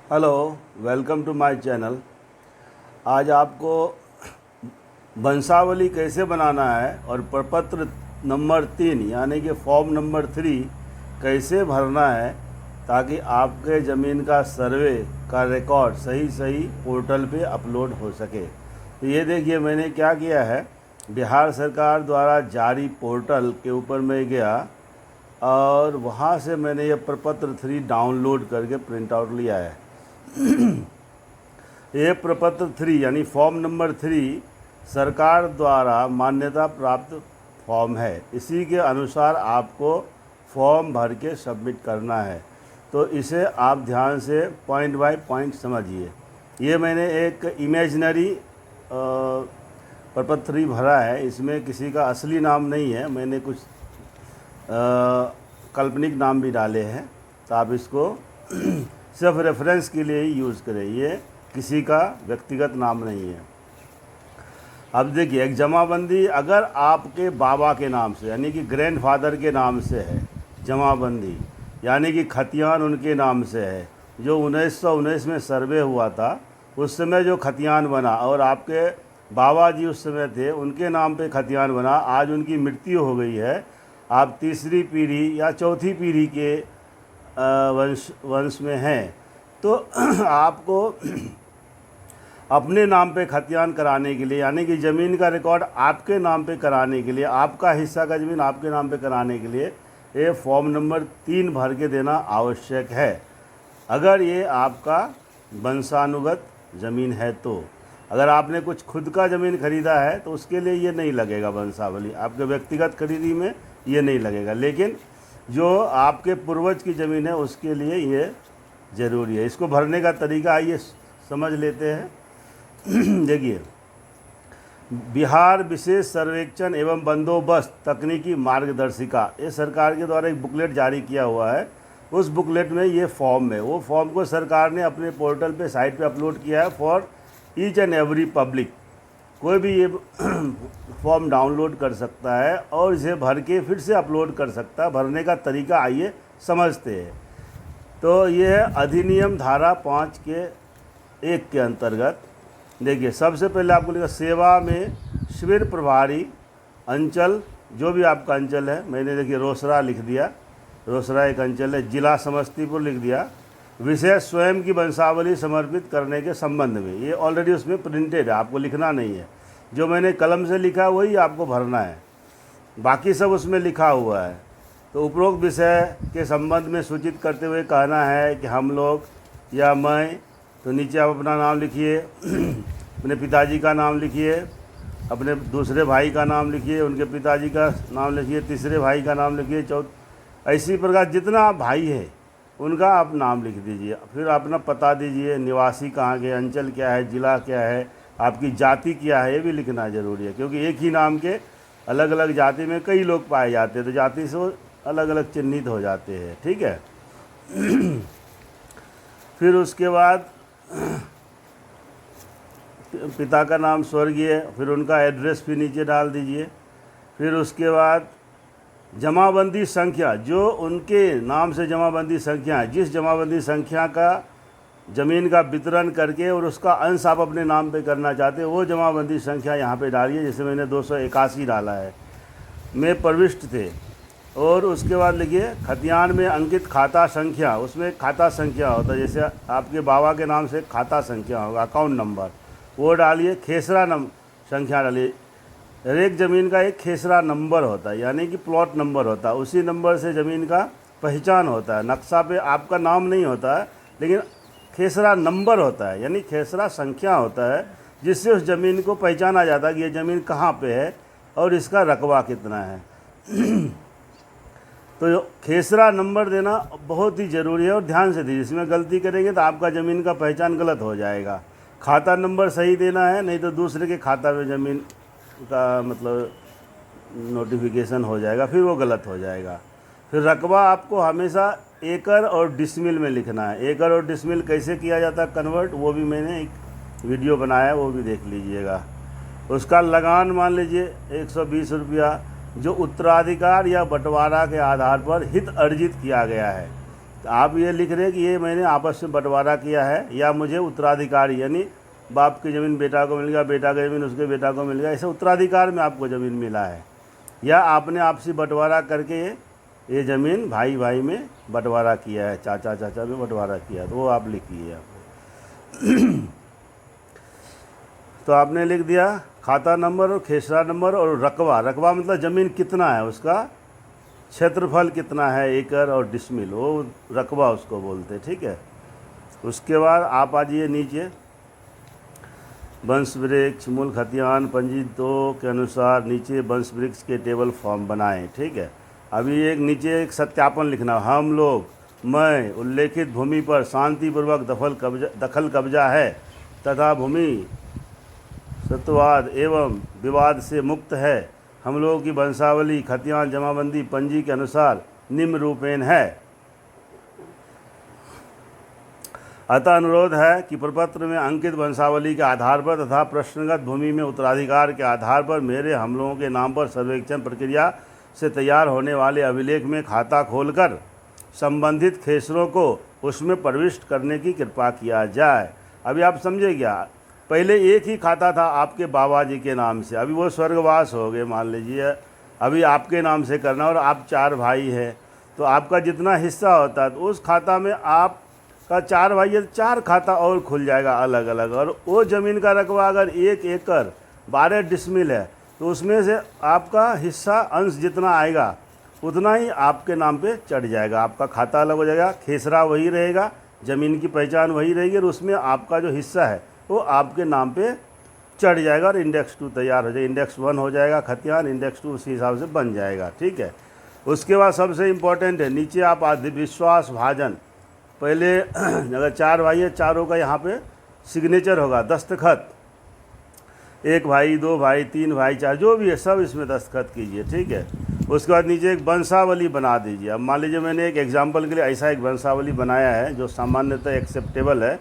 Hello, welcome to my channel. आज आपको वंशावली कैसे बनाना है और प्रपत्र नंबर 3 यानी कि फॉर्म नंबर 3 कैसे भरना है ताकि आपके ज़मीन का सर्वे का रिकॉर्ड सही पोर्टल पे अपलोड हो सके। तो ये देखिए मैंने क्या किया है, बिहार सरकार द्वारा जारी पोर्टल के ऊपर मैं गया और वहाँ से मैंने ये प्रपत्र 3 डाउनलोड करके प्रिंट आउट लिया है। ये प्रपत्र 3 यानी फॉर्म नंबर 3 सरकार द्वारा मान्यता प्राप्त फॉर्म है। इसी के अनुसार आपको फॉर्म भर के सबमिट करना है। तो इसे आप ध्यान से पॉइंट बाय पॉइंट समझिए। ये मैंने एक इमेजिनरी प्रपत्र 3 भरा है। इसमें किसी का असली नाम नहीं है, मैंने कुछ काल्पनिक नाम भी डाले हैं। तो आप इसको सिर्फ रेफरेंस के लिए ही यूज़ करें, ये किसी का व्यक्तिगत नाम नहीं है। अब देखिए, एक जमाबंदी अगर आपके बाबा के नाम से यानी कि ग्रैंडफादर के नाम से है जमाबंदी, यानी कि खतियान उनके नाम से है, जो 1919 में सर्वे हुआ था उस समय जो खतियान बना और आपके बाबा जी उस समय थे उनके नाम पे खतियान बना, आज उनकी मृत्यु हो गई है, आप तीसरी पीढ़ी या चौथी पीढ़ी के वंश में हैं, तो आपको अपने नाम पे खतियान कराने के लिए यानी कि ज़मीन का रिकॉर्ड आपके नाम पे कराने के लिए, आपका हिस्सा का ज़मीन आपके नाम पे कराने के लिए ये फॉर्म नंबर 3 भर के देना आवश्यक है। अगर ये आपका वंशानुगत ज़मीन है तो अगर आपने कुछ खुद का ज़मीन खरीदा है तो उसके लिए ये नहीं लगेगा वंशावली, आपके व्यक्तिगत खरीदी में ये नहीं लगेगा। लेकिन जो आपके पूर्वज की ज़मीन है उसके लिए ये ज़रूरी है। इसको भरने का तरीका आइए समझ लेते हैं। देखिए, बिहार विशेष सर्वेक्षण एवं बंदोबस्त तकनीकी मार्गदर्शिका, ये सरकार के द्वारा एक बुकलेट जारी किया हुआ है। उस बुकलेट में ये फॉर्म है, वो फॉर्म को सरकार ने अपने पोर्टल पे साइट पे अपलोड किया है for each and every public. कोई भी ये फॉर्म डाउनलोड कर सकता है और इसे भर के फिर से अपलोड कर सकता है। भरने का तरीका आइए समझते हैं। तो ये है अधिनियम धारा 5 के 1 के अंतर्गत। देखिए, सबसे पहले आपको लिखा सेवा में शिविर प्रभारी अंचल, जो भी आपका अंचल है, मैंने देखिए रोसड़ा लिख दिया, रोसड़ा एक अंचल है। जिला समस्तीपुर लिख दिया। विषय स्वयं की वंशावली समर्पित करने के संबंध में, ये ऑलरेडी उसमें प्रिंटेड है, आपको लिखना नहीं है। जो मैंने कलम से लिखा वही आपको भरना है, बाकी सब उसमें लिखा हुआ है। तो उपरोक्त विषय के संबंध में सूचित करते हुए कहना है कि हम लोग या मैं, तो नीचे आप अपना नाम लिखिए, अपने पिताजी का नाम लिखिए, अपने दूसरे भाई का नाम लिखिए, उनके पिताजी का नाम लिखिए, तीसरे भाई का नाम लिखिए, इसी प्रकार जितना भाई है उनका आप नाम लिख दीजिए। फिर अपना पता दीजिए, निवासी कहाँ के, अंचल क्या है, ज़िला क्या है, आपकी जाति क्या है, ये भी लिखना ज़रूरी है। क्योंकि एक ही नाम के अलग अलग जाति में कई लोग पाए जाते हैं, तो जाति से वो अलग अलग चिन्हित हो जाते हैं। ठीक है। फिर उसके बाद पिता का नाम स्वर्गीय, फिर उनका एड्रेस भी नीचे डाल दीजिए। फिर उसके बाद जमाबंदी संख्या, जो उनके नाम से जमाबंदी संख्या है, जिस जमाबंदी संख्या का ज़मीन का वितरण करके और उसका अंश आप अपने नाम पे करना चाहते हो, वो जमाबंदी संख्या यहाँ पे डालिए। जैसे मैंने 281 डाला है, में प्रविष्ट थे। और उसके बाद लिखिए खतियान में अंकित खाता संख्या, उसमें खाता संख्या होता है, जैसे आपके बाबा के नाम से खाता संख्या होगा, अकाउंट नंबर, वो डालिए। खेसरा संख्या डालिए। हर एक ज़मीन का एक खेसरा नंबर होता है, यानी कि प्लॉट नंबर होता है, उसी नंबर से ज़मीन का पहचान होता है। नक्शा पे आपका नाम नहीं होता है, लेकिन खेसरा नंबर होता है, यानी खेसरा संख्या होता है, जिससे उस ज़मीन को पहचाना जाता है कि ये ज़मीन कहाँ पे है और इसका रकबा कितना है। तो खेसरा नंबर देना बहुत ही ज़रूरी है और ध्यान से दीजिए, इसमें गलती करेंगे तो आपका ज़मीन का पहचान गलत हो जाएगा। खाता नंबर सही देना है, नहीं तो दूसरे के खाता में ज़मीन का मतलब नोटिफिकेशन हो जाएगा, फिर वो गलत हो जाएगा। फिर रकबा आपको हमेशा एकड़ और डिसमिल में लिखना है। एकड़ और डिसमिल कैसे किया जाता है कन्वर्ट, वो भी मैंने एक वीडियो बनाया है, वो भी देख लीजिएगा। उसका लगान मान लीजिए 120 रुपया, जो उत्तराधिकार या बंटवारा के आधार पर हित अर्जित किया गया है। तो आप ये लिख रहे हैं कि ये मैंने आपस में बंटवारा किया है, या मुझे उत्तराधिकारी यानी बाप की ज़मीन बेटा को मिल गया, बेटा की ज़मीन उसके बेटा को मिल गया, ऐसे उत्तराधिकार में आपको ज़मीन मिला है, या आपने आपसी बंटवारा करके ये ज़मीन भाई भाई में बंटवारा किया है, चाचा चाचा में बंटवारा किया है, तो वो आप लिखिए आप। तो आपने लिख दिया खाता नंबर और खेसरा नंबर और रकबा। रकबा मतलब ज़मीन कितना है, उसका क्षेत्रफल कितना है, एकड़ और डिसमिल, वो रकबा उसको बोलते हैं, ठीक है। उसके बाद आप आ जाइए नीचे, वंश वृक्ष मूल खतियान पंजी 2 के अनुसार नीचे वंश वृक्ष के टेबल फॉर्म बनाएं, ठीक है। अभी एक नीचे एक सत्यापन लिखना, हम लोग मैं उल्लेखित भूमि पर शांतिपूर्वक दखल कब्जा है तथा भूमि सत्वाद एवं विवाद से मुक्त है। हम लोगों की वंशावली खतियान जमाबंदी पंजी के अनुसार निम्न रूपेण है। अतः अनुरोध है कि प्रपत्र में अंकित वंशावली के आधार पर तथा प्रश्नगत भूमि में उत्तराधिकार के आधार पर मेरे हम लोगों के नाम पर सर्वेक्षण प्रक्रिया से तैयार होने वाले अभिलेख में खाता खोलकर संबंधित खेसरों को उसमें प्रविष्ट करने की कृपा किया जाए। अभी आप समझे क्या, पहले एक ही खाता था आपके बाबा जी के नाम से, अभी वो स्वर्गवास हो गए मान लीजिए, अभी आपके नाम से करना, और आप 4 भाई हैं, तो आपका जितना हिस्सा होता है तो उस खाता में आपका 4 भाई है, 4 खाता और खुल जाएगा अलग अलग। और वो ज़मीन का रकबा अगर 1 एकड़ 12 डिसमिल है तो उसमें से आपका हिस्सा अंश जितना आएगा उतना ही आपके नाम पे चढ़ जाएगा, आपका खाता अलग हो जाएगा, खेसरा वही रहेगा, ज़मीन की पहचान वही रहेगी, और उसमें आपका जो हिस्सा है वो आपके नाम पे चढ़ जाएगा और इंडेक्स 2 तैयार हो जाएगा। इंडेक्स 1 हो जाएगा खतियान, इंडेक्स 2 उसी हिसाब से बन जाएगा, ठीक है। उसके बाद सबसे इम्पोर्टेंट है नीचे आप विश्वास भाजन, पहले अगर 4 भाई है, चारों का यहाँ पे सिग्नेचर होगा, दस्तखत, 1 भाई 2 भाई 3 भाई 4 जो भी है सब इसमें दस्तखत कीजिए, ठीक है। उसके बाद नीचे एक वंशावली बना दीजिए। अब मान लीजिए मैंने एक एग्जाम्पल के लिए ऐसा एक वंशावली बनाया है जो सामान्यतः एक्सेप्टेबल है।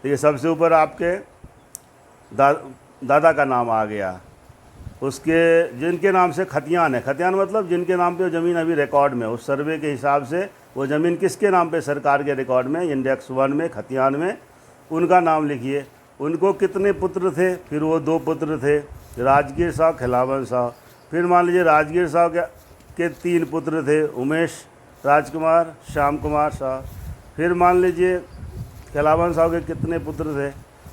देखिए सबसे ऊपर आपके दादा का नाम आ गया, उसके जिनके नाम से खतियान है, खतियान मतलब जिनके नाम पे ज़मीन अभी रिकॉर्ड में, उस सर्वे के हिसाब से वो ज़मीन किसके नाम पे सरकार के रिकॉर्ड में इंडेक्स 1 में खतियान में, उनका नाम लिखिए। उनको कितने पुत्र थे, फिर वो 2 पुत्र थे, राजगीर साहब खिलावन साहब। फिर मान लीजिए राजगीर साहब के 3 पुत्र थे, उमेश राजकुमार श्याम कुमार साहब। फिर मान लीजिए खिलावन साहब के कितने पुत्र थे,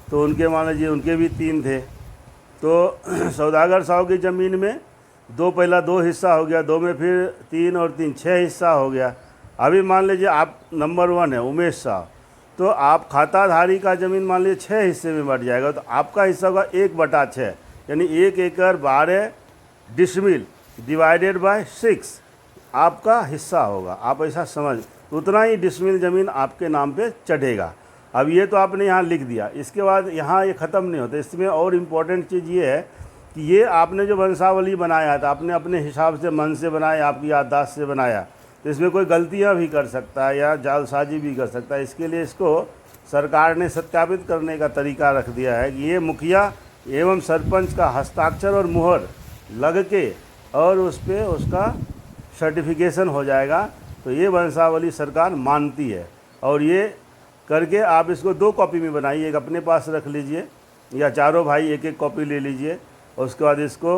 तो उनके मान लीजिए उनके भी 3 थे। तो सौदागर साहब की ज़मीन में पहला 2 हिस्सा हो गया, 2 में फिर 3 और 3 6 हिस्सा हो गया। अभी मान लीजिए आप नंबर 1 है उमेश साहब, तो आप खाताधारी का ज़मीन मान लीजिए 6 हिस्से में बट जाएगा, तो आपका हिस्सा होगा 1/6 यानी 1 एकड़ 12 डिसमिल डिवाइडेड बाय 6 आपका हिस्सा होगा। आप ऐसा समझ, उतना ही डिसमिल ज़मीन आपके नाम पे चढ़ेगा। अब ये तो आपने यहाँ लिख दिया, इसके बाद यहाँ ये ख़त्म नहीं होता, इसमें और इम्पॉर्टेंट चीज़ ये है कि ये आपने जो वंशावली बनाया था आपने अपने हिसाब से मन से बनाया, आपकी याददाश्त से बनाया, तो इसमें कोई गलतियाँ भी कर सकता है या जालसाजी भी कर सकता है। इसके लिए इसको सरकार ने सत्यापित करने का तरीका रख दिया है कि ये मुखिया एवं सरपंच का हस्ताक्षर और मुहर लग के और उस पर उसका सर्टिफिकेशन हो जाएगा, तो ये वंशावली सरकार मानती है। और ये करके आप इसको 2 कॉपी में बनाइए, एक अपने पास रख लीजिए या चारों भाई 1-1 कॉपी ले लीजिए। और उसके बाद इसको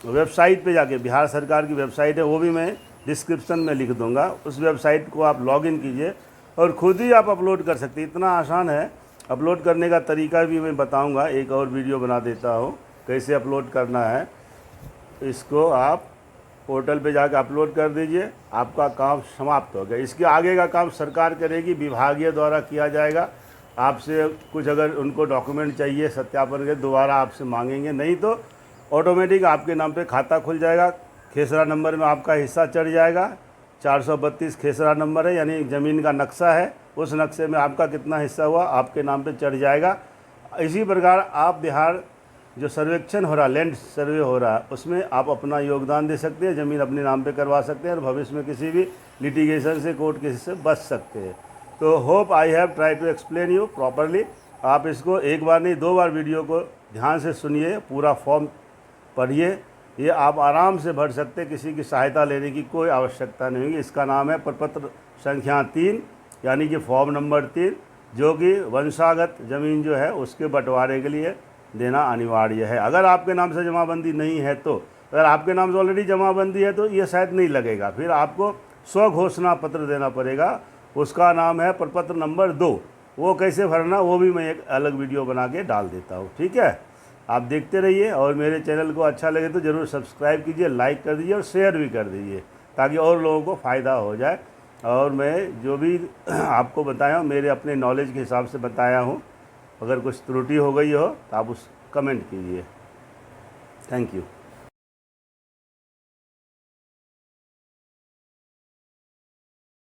वेबसाइट पे जाके, बिहार सरकार की वेबसाइट है वो भी मैं डिस्क्रिप्शन में लिख दूंगा, उस वेबसाइट को आप लॉगिन कीजिए और ख़ुद ही आप अपलोड कर सकते हैं। इतना आसान है, अपलोड करने का तरीका भी मैं बताऊंगा, एक और वीडियो बना देता हूँ कैसे अपलोड करना है। इसको आप पोर्टल पे जाकर अपलोड कर दीजिए, आपका काम समाप्त हो गया। इसके आगे का काम सरकार करेगी, विभागीय द्वारा किया जाएगा। आपसे कुछ अगर उनको डॉक्यूमेंट चाहिए सत्यापन के, दोबारा आपसे मांगेंगे, नहीं तो ऑटोमेटिक आपके नाम पे खाता खुल जाएगा। खेसरा नंबर में आपका हिस्सा चढ़ जाएगा, 432 खेसरा नंबर है यानी ज़मीन का नक्शा है, उस नक्शे में आपका कितना हिस्सा हुआ आपके नाम पे चढ़ जाएगा। इसी प्रकार आप बिहार जो सर्वेक्षण हो रहा, लैंड सर्वे हो रहा, उसमें आप अपना योगदान दे सकते हैं, ज़मीन अपने नाम पे करवा सकते हैं और भविष्य में किसी भी लिटिगेशन से, कोर्ट केस से बच सकते हैं। तो hope I have try to explain you properly. आप इसको 1 बार नहीं 2 बार वीडियो को ध्यान से सुनिए, पूरा फॉर्म पढ़िए, ये आप आराम से भर सकते हैं, किसी की सहायता लेने की कोई आवश्यकता नहीं होगी। इसका नाम है प्रपत्र संख्या 3 यानी कि फॉर्म नंबर 3, जो कि वंशागत ज़मीन जो है उसके बंटवारे के लिए देना अनिवार्य है। अगर आपके नाम से जमाबंदी नहीं है तो, अगर आपके नाम से ऑलरेडी जमाबंदी है तो ये शायद नहीं लगेगा, फिर आपको स्वघोषणा पत्र देना पड़ेगा, उसका नाम है प्रपत्र नंबर 2। वो कैसे भरना वो भी मैं एक अलग वीडियो बना के डाल देता हूँ। ठीक है, आप देखते रहिए और मेरे चैनल को अच्छा लगे तो ज़रूर सब्सक्राइब कीजिए, लाइक कर दीजिए और शेयर भी कर दीजिए, ताकि और लोगों को फ़ायदा हो जाए। और मैं जो भी आपको बताया हूँ मेरे अपने नॉलेज के हिसाब से बताया हूँ, अगर कुछ त्रुटि हो गई हो तो आप उस कमेंट कीजिए। Thank you.